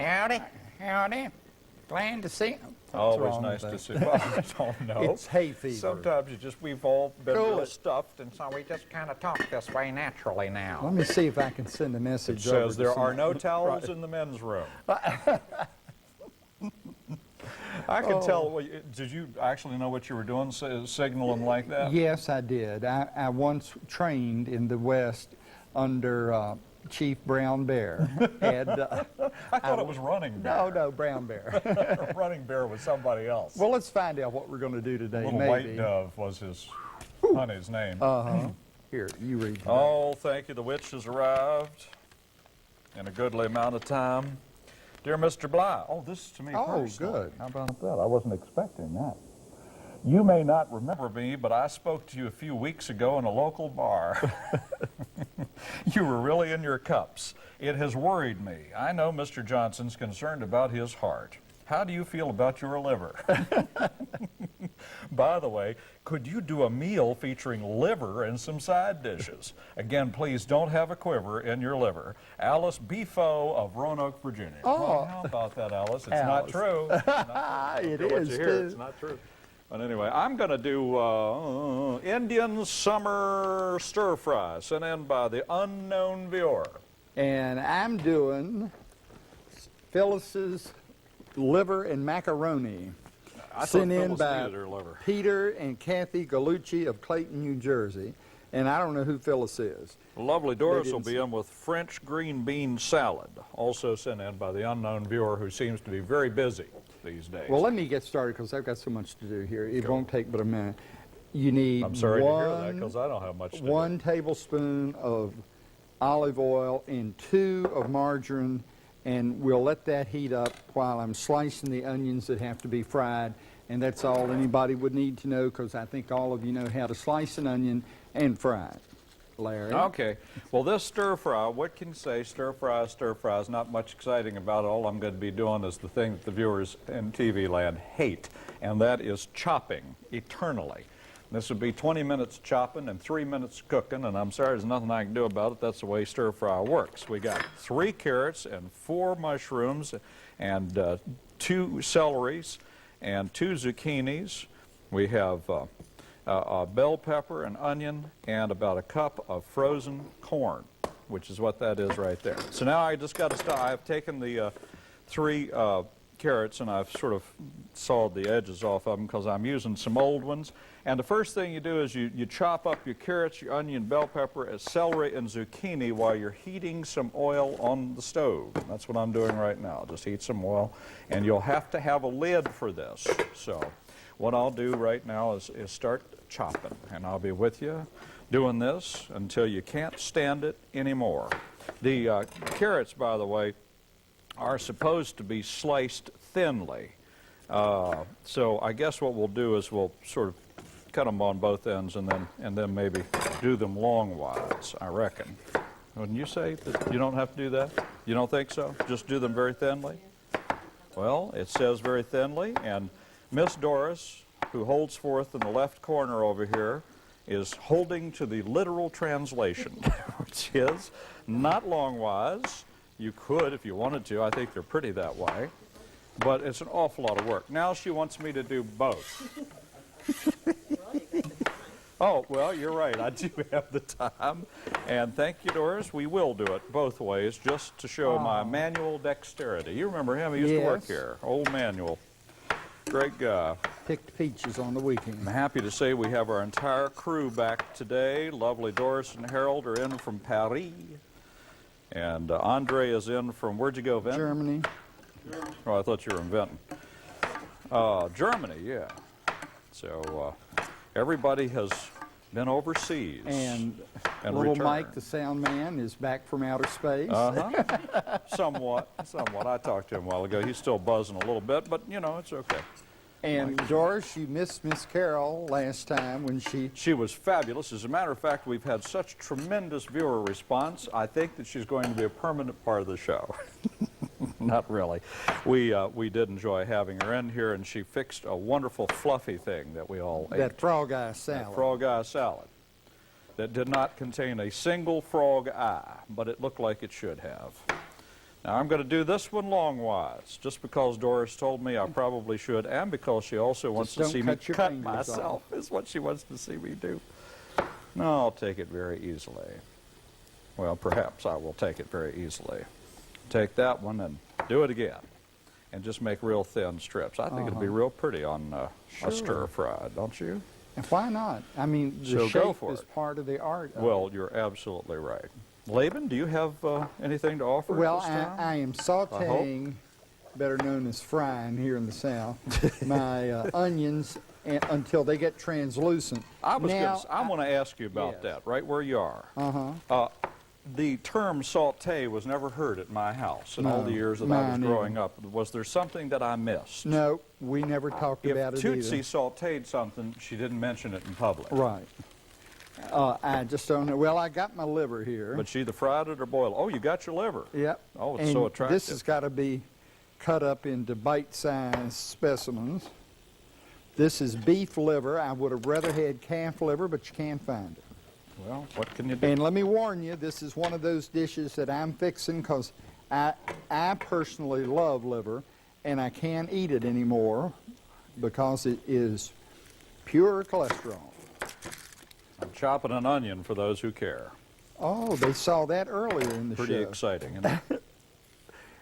Howdy, howdy. Glad to see you. Always nice to see. Well, I don't know. It's hay fever. Sometimes we've all been Cool. really stuffed, and so we just kind of talk this way naturally now. Let me see if I can send a message It over says to there are no somebody. towels in the men's room. I can tell. Did you actually know what you were doing, signaling like that? Yes, I did. I once trained in the West under Chief Brown Bear. And, I thought it was Running Bear. no, Brown Bear. Running Bear was somebody else. Well, let's find out what we're going to do today. Little maybe. White Dove was his honey's name. Here, you read. Oh, thank you. The witch has arrived in a goodly amount of time. Dear Mr. Bly, oh, this is to me Oh, personally. good. How about that? I wasn't expecting that. You may not remember me, but I spoke to you a few weeks ago in a local bar. You were really in your cups. It has worried me. I know Mr. Johnson's concerned about his heart. How do you feel about your liver? By the way, could you do a meal featuring liver and some side dishes? Again, please don't have a quiver in your liver. Alice Bifo of Roanoke, Virginia. Oh. Well, how about that, Alice? It's not Alice. true. It's not true. It What is, you hear, too. it's not true. But anyway, I'm going to do Indian summer stir fry, sent in by the unknown viewer. And I'm doing Phyllis's liver and macaroni. I Sent thought in Phyllis by needed her liver. Peter and Kathy Gallucci of Clayton, New Jersey. And I don't know who Phyllis is. Lovely Doris They will didn't be in with French green bean salad, also sent in by the unknown viewer who seems to be very busy these days. Well, let me get started because I've got so much to do here. It won't take but a minute. You need I'm sorry to hear that because I don't have much to do. 1 tablespoon of olive oil and 2 of margarine, and we'll let that heat up while I'm slicing the onions that have to be fried. And that's all anybody would need to know because I think all of you know how to slice an onion and fry it. Larry? Okay. Well, this stir fry, what can you say? Stir fry is not much exciting about it. All I'm going to be doing is the thing that the viewers in TV land hate, and that is chopping eternally. This would be 20 minutes chopping and 3 minutes cooking, and I'm sorry, there's nothing I can do about it. That's the way stir fry works. We got 3 carrots and 4 mushrooms and 2 celeries and 2 zucchinis. We have a bell pepper, an onion, and about a cup of frozen corn, which is what that is right there. So now I just got to start. I've taken the 3 carrots and I've sort of sawed the edges off of them because I'm using some old ones. And the first thing you do is you chop up your carrots, your onion, bell pepper, celery, and zucchini while you're heating some oil on the stove. That's what I'm doing right now. Just heat some oil. And you'll have to have a lid for this. So what I'll do right now is start chopping. And I'll be with you doing this until you can't stand it anymore. The carrots, by the way, are supposed to be sliced thinly. So I guess what we'll do is we'll sort of cut them on both ends and then maybe do them longwise, I reckon. Wouldn't you say that you don't have to do that? You don't think so? Just do them very thinly? Well, it says very thinly, and Miss Doris, who holds forth in the left corner over here, is holding to the literal translation, which is not longwise. You could if you wanted to. I think they're pretty that way. But it's an awful lot of work. Now she wants me to do both. Oh, well, you're right. I do have the time. And thank you, Doris. We will do it both ways just to show my manual dexterity. You remember him? He used to work here. Old Manuel. Great guy. Picked peaches on the weekend. I'm happy to say we have our entire crew back today. Lovely Doris and Harold are in from Paris. And Andre is in from, where'd you go, Vinton? Germany. Oh, I thought you were in Vinton. Germany, yeah. So everybody has been overseas. And little returned. Mike, the sound man, is back from outer space. Somewhat. I talked to him a while ago. He's still buzzing a little bit, but, you know, it's okay. And Doris, you missed Miss Carol last time when She was fabulous. As a matter of fact, we've had such tremendous viewer response, I think that she's going to be a permanent part of the show. Not really. We did enjoy having her in here, and she fixed a wonderful fluffy thing that we all ate. That frog eye salad. That frog eye salad that did not contain a single frog eye, but it looked like it should have. Now I'm going to do this one longwise, just because Doris told me I probably should, and because she also wants to don't see me cut your cut fingers myself, is what she wants to see me do. No, I'll take it very easily. Well, perhaps I will take it very easily. Take that one and do it again, and just make real thin strips. I think it'll be real pretty on a stir-fry, don't you? And why not? I mean, the So go shape for is it. part of the art. Of Well, it. you're absolutely right. Laban, do you have anything to offer Well, at this time? I am sautéing, better known as frying here in the South, my onions until they get translucent. I'm going Now, to ask you about Yes. that, right where you are. The term saute was never heard at my house in all No, the years that I was mine growing up. Was there something that I missed? No, we never talked If about it Tootsie either. sauteed something, she didn't mention it in public. Right. I just don't know. Well, I got my liver here. But she either fried it or boiled. Oh, you got your liver. Yep. Oh, it's and so attractive. This has got to be cut up into bite-sized specimens. This is beef liver. I would have rather had calf liver, but you can't find it. Well, what can you do? And let me warn you, this is one of those dishes that I'm fixing because I personally love liver, and I can't eat it anymore because it is pure cholesterol. I'm chopping an onion for those who care. Oh, they saw that earlier in the Pretty show. exciting, isn't it?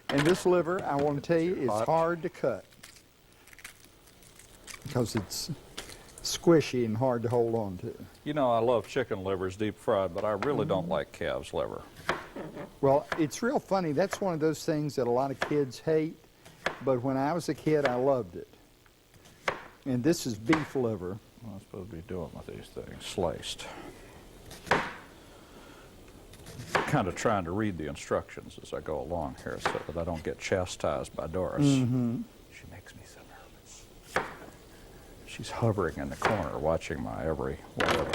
And this liver, I want to tell you, is Hot. hard to cut because it's squishy and hard to hold on to. You know, I love chicken livers deep fried, but I really don't like calf's liver. Well, it's real funny. That's one of those things that a lot of kids hate, but when I was a kid, I loved it. And this is beef liver. What am I supposed to be doing with these things? Sliced. Kind of trying to read the instructions as I go along here so that I don't get chastised by Doris. She makes me so nervous. She's hovering in the corner watching my every whatever.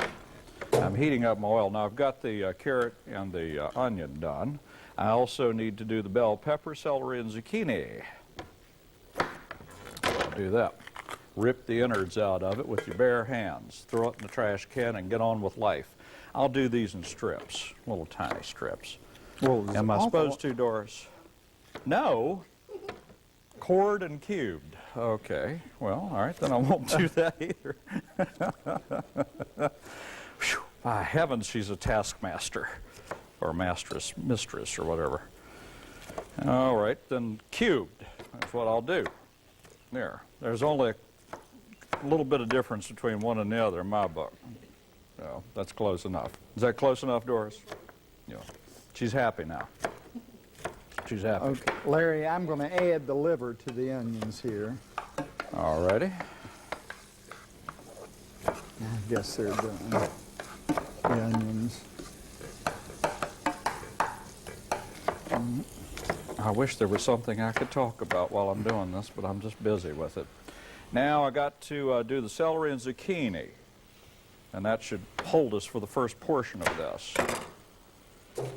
I'm heating up my oil. Now I've got the carrot and the onion done. I also need to do the bell pepper, celery, and zucchini. I'll do that. Rip the innards out of it with your bare hands. Throw it in the trash can and get on with life. I'll do these in strips, little tiny strips. Well, Am I supposed to, Doris? No. Cored and cubed. Okay. Well, all right, then I won't do that either. Whew. My heavens, she's a taskmaster or mistress or whatever. All right, then cubed. That's what I'll do. There. There's only a little bit of difference between one and the other in my book. So that's close enough. Is that close enough, Doris? Yeah. She's happy now. She's happy. Okay, Larry, I'm going to add the liver to the onions here. All righty. I guess they're done. The onions. I wish there was something I could talk about while I'm doing this, but I'm just busy with it. Now I got to do the celery and zucchini, and that should hold us for the first portion of this.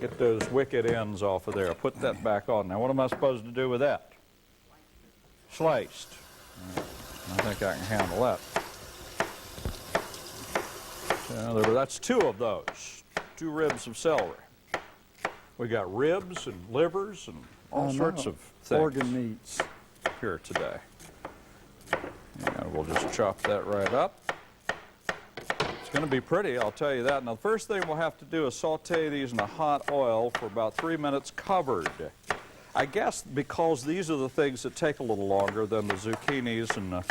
Get those wicked ends off of there. Put that back on. Now what am I supposed to do with that? Sliced. I think I can handle that. That's two of those. 2 ribs of celery. We got ribs and livers and all sorts of things Organ meats. here today. And we'll just chop that right up. It's going to be pretty, I'll tell you that. Now, the first thing we'll have to do is saute these in a hot oil for about 3 minutes covered. I guess because these are the things that take a little longer than the zucchinis and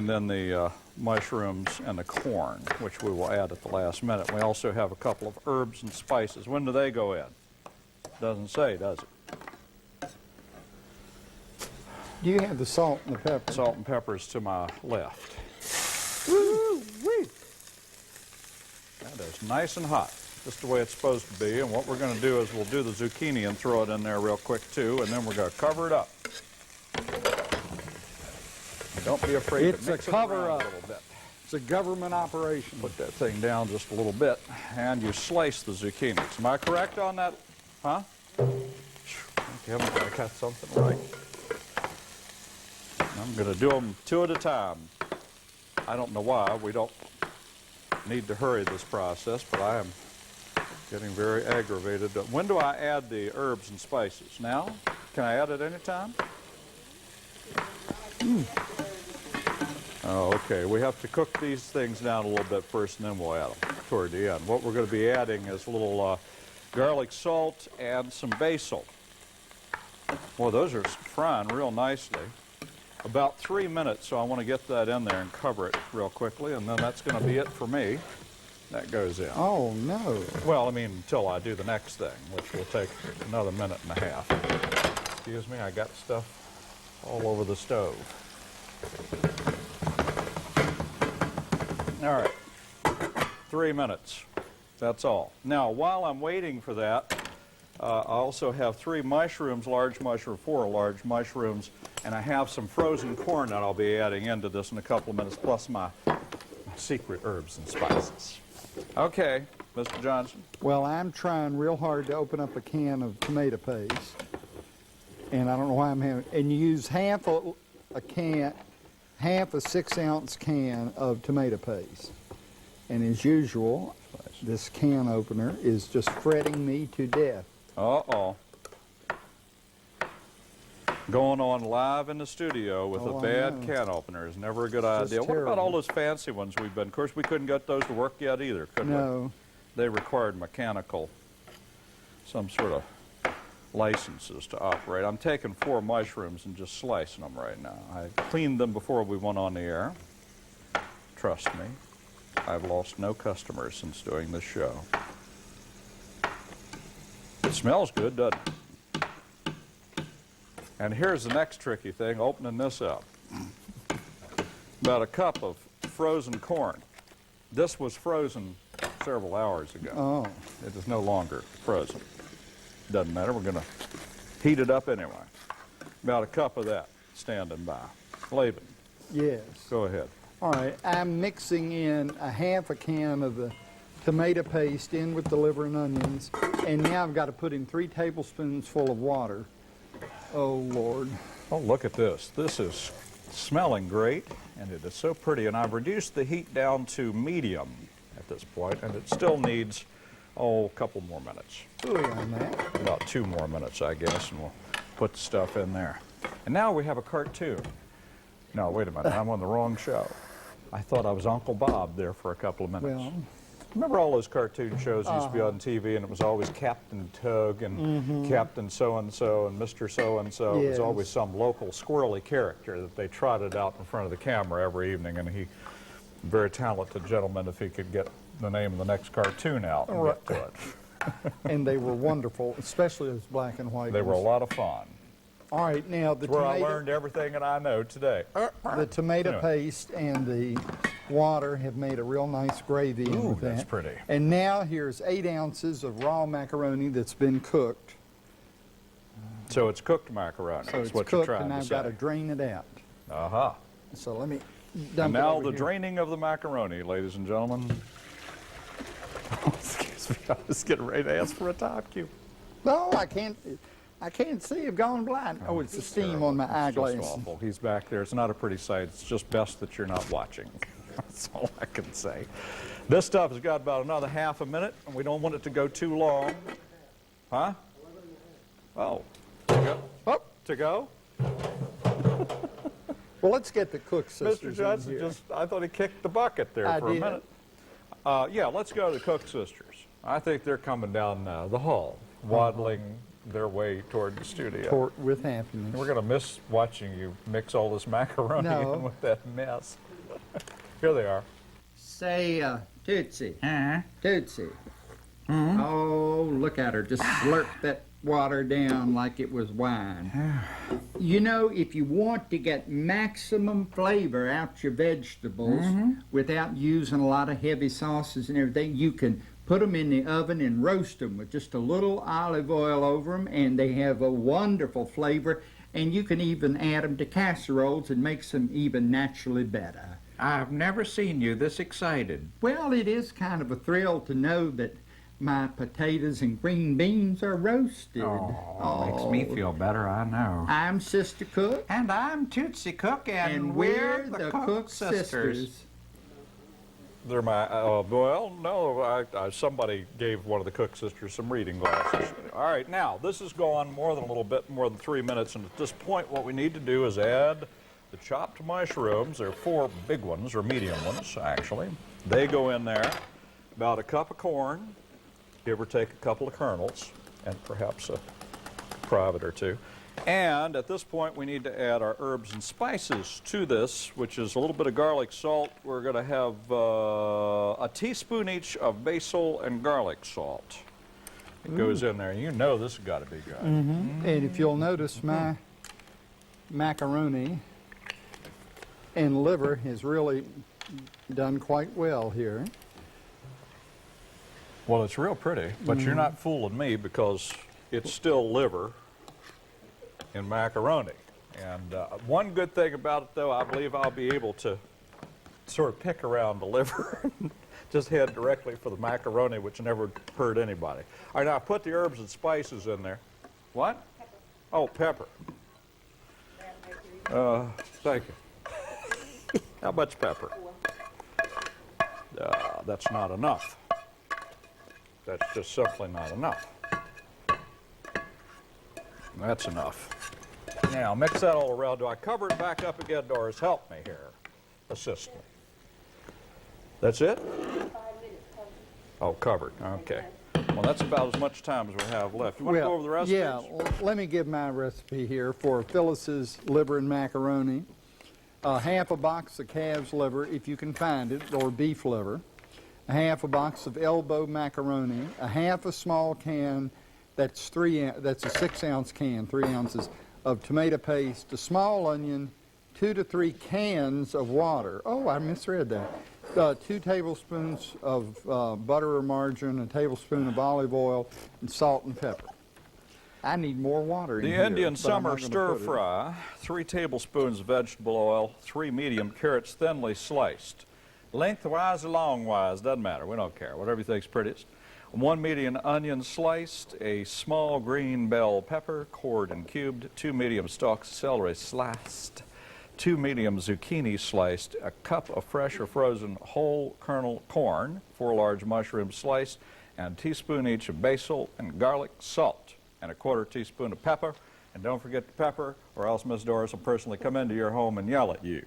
than the mushrooms and the corn, which we will add at the last minute. We also have a couple of herbs and spices. When do they go in? Doesn't say, does it? Do you have the salt and the pepper? Salt and pepper's to my left. Woo-wee. That is nice and hot, just the way it's supposed to be. And what we're going to do is we'll do the zucchini and throw it in there real quick too, and then we're going to cover it up. Don't be afraid It's to a mix it cover around up. a little bit. It's a government operation. Put that thing down just a little bit, and you slice the zucchinis. Am I correct on that? Huh? Thank heaven I got something right. I'm going to do them 2 at a time. I don't know why. We don't need to hurry this process, but I am Getting very aggravated. When do I add the herbs and spices? Now? Can I add it any time? Oh, okay. We have to cook these things down a little bit first, and then we'll add them toward the end. What we're going to be adding is a little garlic salt and some basil. Well, those are frying real nicely. About 3 minutes, so I want to get that in there and cover it real quickly, and then that's going to be it for me. That goes in. Oh, no. Well, I mean, until I do the next thing, which will take another minute and a half. Excuse me, I got stuff all over the stove. All right, 3 minutes. That's all. Now, while I'm waiting for that, I also have 3 mushrooms, large mushroom, 4 large mushrooms, and I have some frozen corn that I'll be adding into this in a couple of minutes, plus my secret herbs and spices. Okay, Mr. Johnson. Well, I'm trying real hard to open up a can of tomato paste, and I don't know why I'm having. And you use half a 6-ounce can of tomato paste, and as usual, this can opener is just fretting me to death. Uh-oh. Going on live in the studio with a bad can opener is never a good idea. What about all those fancy ones we've been? Of course, we couldn't get those to work yet either, could we? No. They required some sort of licenses to operate. I'm taking 4 mushrooms and just slicing them right now. I cleaned them before we went on the air. Trust me, I've lost no customers since doing this show. It smells good, doesn't it? And here's the next tricky thing, opening this up. About a cup of frozen corn. This was frozen several hours ago. Oh. It is no longer frozen. Doesn't matter, we're going to heat it up anyway. About a cup of that standing by. Laban. Yes. Go ahead. All right, I'm mixing in a half a can of the tomato paste in with the liver and onions, and now I've got to put in 3 tablespoons full of water. Oh, Lord. Oh, look at this. This is smelling great, and it is so pretty. And I've reduced the heat down to medium at this point, and it still needs, a couple more minutes. Ooh, on that. About 2 more minutes, I guess, and we'll put the stuff in there. And now we have a cartoon. No, wait a minute. I'm on the wrong show. I thought I was Uncle Bob there for a couple of minutes. Well, remember all those cartoon shows that used to be on TV, and it was always Captain Tug and Captain So-and-so and Mr. So-and-so. It was always some local squirrely character that they trotted out in front of the camera every evening, and he, very talented gentleman, if he could get the name of the next cartoon out and get to it. and they were wonderful, especially those black and white They were a ones. lot of fun. All right, now the It's where I tomato, learned everything that I know today. the tomato Anyway. paste and the water have made a real nice gravy in Ooh, with that. that's pretty. And now here's 8 ounces of raw macaroni that's been cooked. So it's cooked macaroni. So That's it's what you're cooked, trying and to I've say. got to drain it out. Aha. So let me And dump it now over the here. draining of the macaroni, ladies and gentlemen. Oh, excuse me, I was getting ready to ask for a top cue. No, I can't see. I've gone blind. Oh, it's the steam Terrible. on my It's eyeglass. just awful. He's back there. It's not a pretty sight. It's just best that you're not watching. That's all I can say. This stuff has got about another half a minute, and we don't want it to go too long. Huh? Oh. To go? Oh, To go? well, let's get the Cook sisters Mr. Johnson in here. I thought he kicked the bucket there I for did. a minute. Yeah, let's go to the Cook sisters. I think they're coming down the hall, waddling their way toward the studio. Tort with happiness. We're going to miss watching you mix all this macaroni No. in with that mess. Here they are. Say, Tootsie. Tootsie. Oh, look at her. Just slurp that water down like it was wine. You know, if you want to get maximum flavor out your vegetables without using a lot of heavy sauces and everything, you can put them in the oven and roast them with just a little olive oil over them, and they have a wonderful flavor. And you can even add them to casseroles and makes them even naturally better. I've never seen you this excited. Well, it is kind of a thrill to know that my potatoes and green beans are roasted. Makes me feel better, I know. I'm Sister Cook, And I'm Tootsie Cook, and we're the Cook sisters. They're my, well, no, somebody gave one of the cook sisters some reading glasses. All right, now, this has gone more than a little bit, more than 3 minutes, and at this point, what we need to do is add the chopped mushrooms. There are 4 big ones, or medium ones, actually. They go in there. About a cup of corn, give or take a couple of kernels, and perhaps a private or two. And at this point, we need to add our herbs and spices to this, which is a little bit of garlic salt. We're going to have a teaspoon each of basil and garlic salt. It goes in there. You know this has got to be good. And if you'll notice, my macaroni and liver has really done quite well here. Well, it's real pretty, but you're not fooling me because it's still liver and macaroni. And one good thing about it, though, I believe I'll be able to sort of pick around the liver and just head directly for the macaroni, which never hurt anybody. All right, now I put the herbs and spices in there. What? Pepper. Oh, pepper. Thank you. How much pepper? That's not enough. That's just simply not enough. That's enough. Now, mix that all around. Do I cover it back up again, Doris? Help me here. Assist me. That's it? 5 minutes covered. Oh, covered. Okay. Well, that's about as much time as we have left. You want to go over the recipes? Yeah, let me give my recipe here for Phyllis's liver and macaroni. Half a box of calf's liver, if you can find it, or beef liver. A half a box of elbow macaroni. A half a small can, that's a 6-ounce can, 3 ounces of tomato paste. A small onion, 2 to 3 cans of water. Oh, I misread that. 2 tablespoons of butter or margarine, a tablespoon of olive oil, and salt and pepper. I need more water in the here. Indian summer stir fry, 3 tablespoons of vegetable oil, 3 medium carrots thinly sliced. Lengthwise or longwise, doesn't matter. We don't care. Whatever you think's prettiest. 1 medium onion sliced, a small green bell pepper, cored and cubed, 2 medium stalks of celery sliced, 2 medium zucchini sliced, a cup of fresh or frozen whole kernel corn, 4 large mushrooms sliced, and a teaspoon each of basil and garlic salt, and a 1/4 teaspoon of pepper. And don't forget the pepper, or else Miss Doris will personally come into your home and yell at you.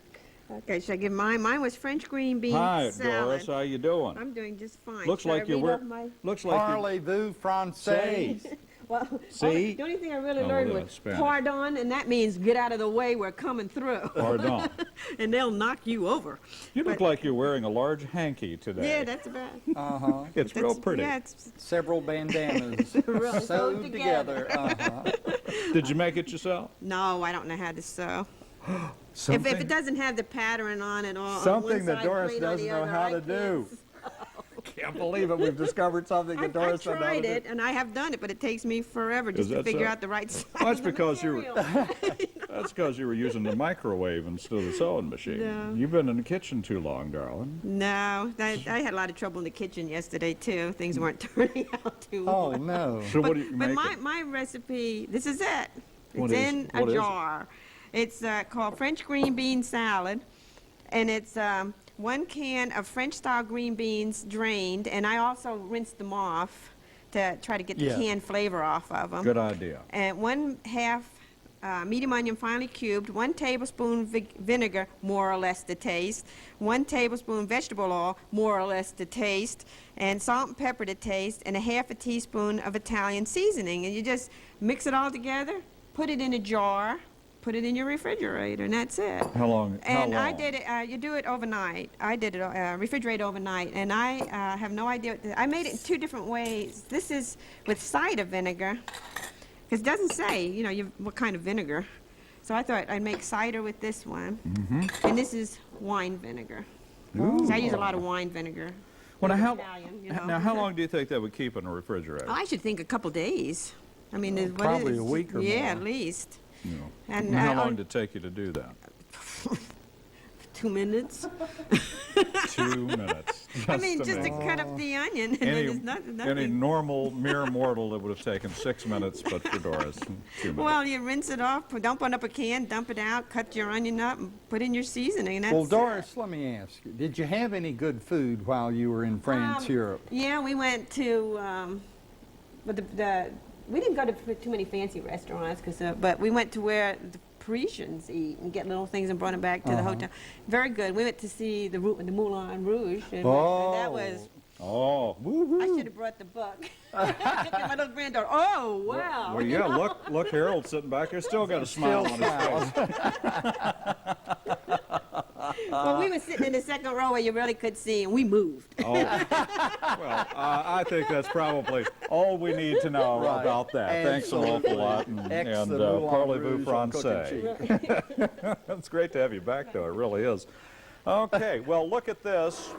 Okay, should I give mine? Mine was French green bean Hi, salad. Doris. How you doing? I'm doing just fine. Looks Should I like you read were. off my... Looks like you. Parlez-vous français? Well, See? the only thing I really Oh, learned well, was that's Spanish. pardon, and that means get out of the way, we're coming through. Pardon. And they'll knock you over. You look like you're wearing a large hanky today. Yeah, that's about. Uh-huh. It's real pretty. Yeah, it's Several bandanas Really sewed sewed together. together. Did you make it yourself? no, I don't know how to sew. Something, If it doesn't have the pattern on it all, something on one that side, Doris plain on doesn't the know other, how I to do. can't Can't believe it. We've discovered something that I've Doris doesn't know how to tried do. it, and I have done it, but it takes me forever just to that figure so? out the right size Well, that's of the because you were- material. That's because you were using the microwave instead of the sewing machine. No. You've been in the kitchen too long, darling. No, I had a lot of trouble in the kitchen yesterday, too. Things weren't turning out too well. Oh, no. So what are you But making? my recipe, this is it. What It's is- in what a is it? jar. It's called French green bean salad, and it's 1 can of French-style green beans drained, and I also rinsed them off to try to get the Yeah. canned flavor off of them. Good idea. And 1/2 medium onion finely cubed, 1 tablespoon vinegar, more or less to taste, 1 tablespoon vegetable oil, more or less to taste, and salt and pepper to taste, and 1/2 teaspoon of Italian seasoning. And you just mix it all together, put it in a jar, put it in your refrigerator, and that's it. How long? And how long? I did it, you do it overnight. I did it, refrigerate overnight, and I have no idea. I made it in 2 different ways. This is with cider vinegar, because it doesn't say, you know, what kind of vinegar. So I thought I'd make cider with this one. And this is wine vinegar. So I use a lot of wine vinegar. Well, now, Italian, you know. now, how long do you think that would keep in the refrigerator? Oh, I should think a couple days. I mean, what probably is- a week or yeah, more. at least. No. And How I- long did it take you to do that? 2 minutes. 2 minutes. I mean, just to amazing. cut up the onion, and then it's nothing. Any normal mere mortal, it would have taken 6 minutes, but for Doris, 2 minutes. Well, you rinse it off, dump it up a can, dump it out, cut your onion up, and put in your seasoning. And that's Well, Doris, let me ask you, did you have any good food while you were in France, Europe? Yeah, we went to, but we didn't go to too many fancy restaurants, but we went to where the Parisians eat and get little things and brought them back to the hotel. Very good. We went to see the Moulin Rouge, and that was. Oh, woo-hoo. I should have brought the book. My little granddaughter. Oh, wow. Well, yeah, look, Harold's sitting back here, still got a smile on his face. Well, we were sitting in the second row where you really could see, and we moved. Oh, well, I think that's probably all we need to know Right. about that. Thanks an awful lot, and Ex the Moulin parlez-vous Rouge on français. Cookin cheese. It's great to have you back, though. It really is. Okay, well, look at this.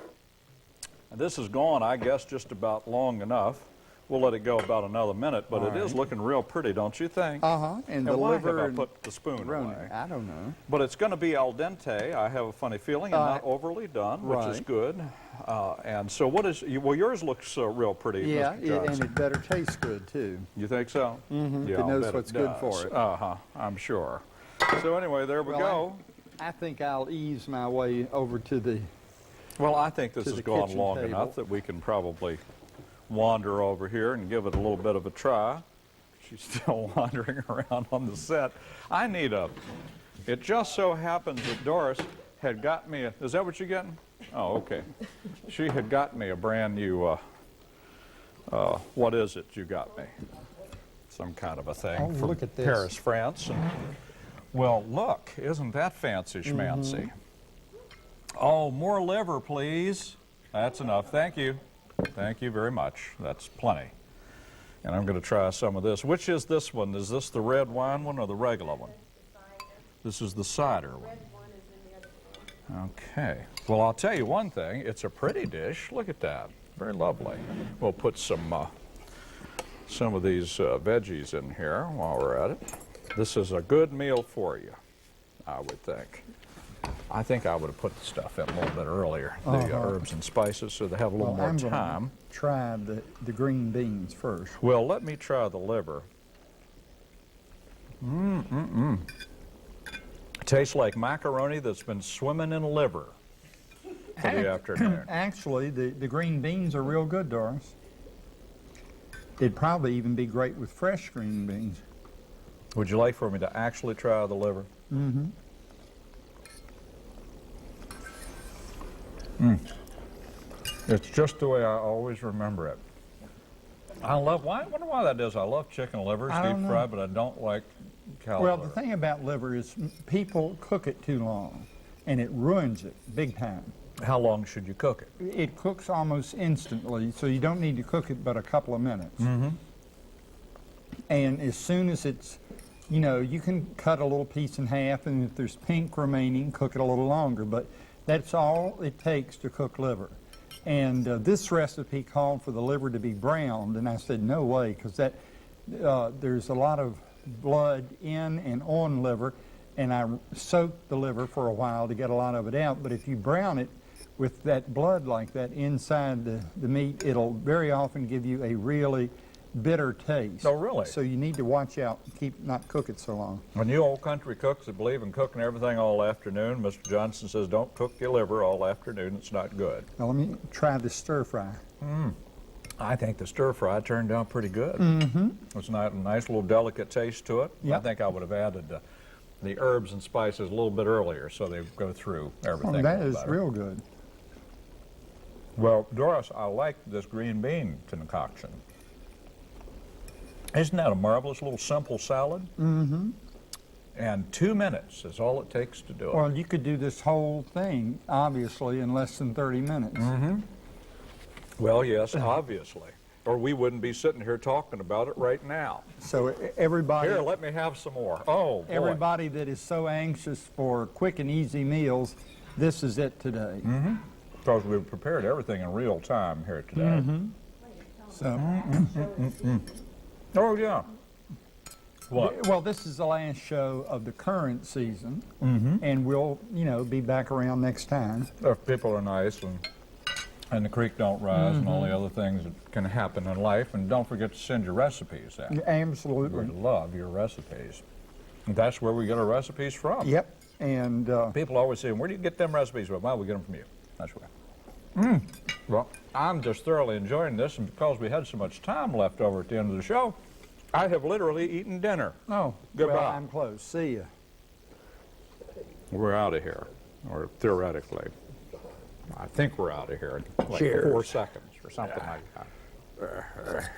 This is gone, I guess, just about long enough. We'll let it go about another minute, but it is looking real pretty, don't you think? Uh-huh, and the why liver have I and put the spoon Roni. away? I don't know. But it's going to be al dente, I have a funny feeling, and not overly done, which is right. good. And so what is, well, yours looks real pretty, Yeah, Mr. Johnson. and it better taste good, too. You think so? Mm-hmm. Yeah, It I'll knows bet what's good does. for it. Uh-huh, I'm sure. So anyway, there we Well, go. I think I'll ease my way over to the... Well, I think this to has the gone kitchen long table. enough that we can probably wander over here and give it a little bit of a try. She's still wandering around on the set. I need a... It just so happens that Doris had got me a... Is that what you're getting? Oh, okay. She had got me a brand new... what is it you got me? Some kind of a thing Oh, from look at this. Paris, France. And, well, look, isn't that fancy schmancy? Mm-hmm. Oh, more liver, please. That's enough. Thank you. Thank you very much. That's plenty. And I'm going to try some of this. Which is this one? Is this the red wine one or the regular one? This is the cider one. Okay. Well, I'll tell you one thing. It's a pretty dish. Look at that. Very lovely. We'll put some of these veggies in here while we're at it. This is a good meal for you, I would think. I think I would have put the stuff in a little bit earlier, the herbs and spices, so they have a little more I'm time. going to try the green beans first. Well, let me try the liver. Tastes like macaroni that's been swimming in liver for the afternoon. Actually, the green beans are real good, Doris. It'd probably even be great with fresh green beans. Would you like for me to actually try the liver? Mm-hmm. It's just the way I always remember it. I love, I wonder why that is. I love chicken livers, I don't deep know. fried, but I don't like cow Well, liver. the thing about liver is people cook it too long, and it ruins it big time. How long should you cook it? It cooks almost instantly, so you don't need to cook it but a couple of minutes. Mm-hmm. And as soon as it's, you know, you can cut a little piece in half, and if there's pink remaining, cook it a little longer. But that's all it takes to cook liver. And this recipe called for the liver to be browned, and I said, no way, because that there's a lot of blood in and on liver, and I soaked the liver for a while to get a lot of it out. But if you brown it with that blood like that inside the meat, it'll very often give you a really bitter taste. Oh, really? So you need to watch out, not cook it so long. When you old country cooks that believe in cooking everything all afternoon, Mr. Johnson says don't cook your liver all afternoon. It's not good. Now let me try the stir fry. I think the stir fry turned out pretty good. Mm-hmm. It's not a nice little delicate taste to it. I Yep. think I would have added the herbs and spices a little bit earlier so they go through everything. Oh, a that little is better. real good. Well, Doris, I like this green bean concoction. Isn't that a marvelous little simple salad? Mm-hmm. And 2 minutes is all it takes to do it. Well, you could do this whole thing, obviously, in less than 30 minutes. Mm-hmm. Well, yes, obviously. Or we wouldn't be sitting here talking about it right now. So everybody, Here, let me have some more. Oh, boy. everybody that is so anxious for quick and easy meals, this is it today. Mm-hmm. Because we've prepared everything in real time here today. Mm-hmm. So, Oh, yeah. What? Well, this is the last show of the current season, and we'll, be back around next time. If people are nice and the creek don't rise and all the other things that can happen in life. And don't forget to send your recipes out. Absolutely. We love your recipes. And that's where we get our recipes from. Yep. And People always say, where do you get them recipes from? Well, we get them from you. That's where. Well, I'm just thoroughly enjoying this, and because we had so much time left over at the end of the show, I have literally eaten dinner. oh, Goodbye. well, I'm close. See ya. We're out of here, or theoretically. I think we're out of here in like Cheers. 4 seconds or something like that.